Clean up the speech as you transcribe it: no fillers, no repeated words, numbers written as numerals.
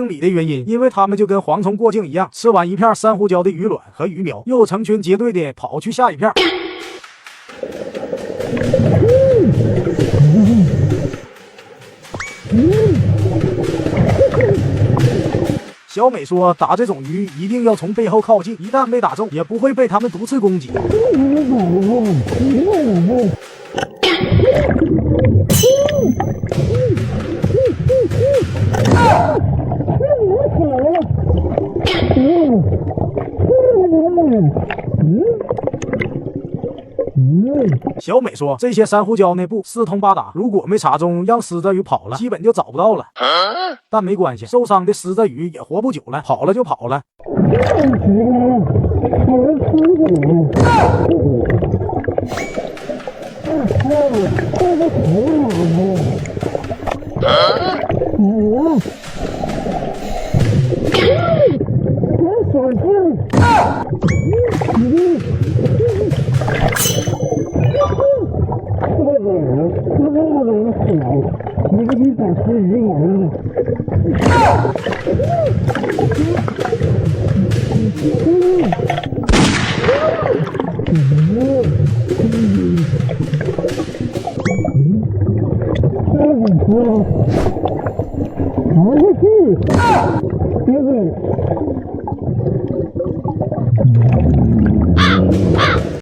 理的原因，因为他们就跟蝗虫过境一样，吃完一片珊瑚礁的鱼卵和鱼苗，又成群结队的跑去下一片。小美说，打这种鱼一定要从背后靠近，一旦被打中，也不会被它们毒刺攻击。小美说，这些珊瑚礁内部四通八达，如果没查中，让狮子鱼跑了，基本就找不到了。但没关系，受伤的狮子鱼也活不久了，跑了就跑了。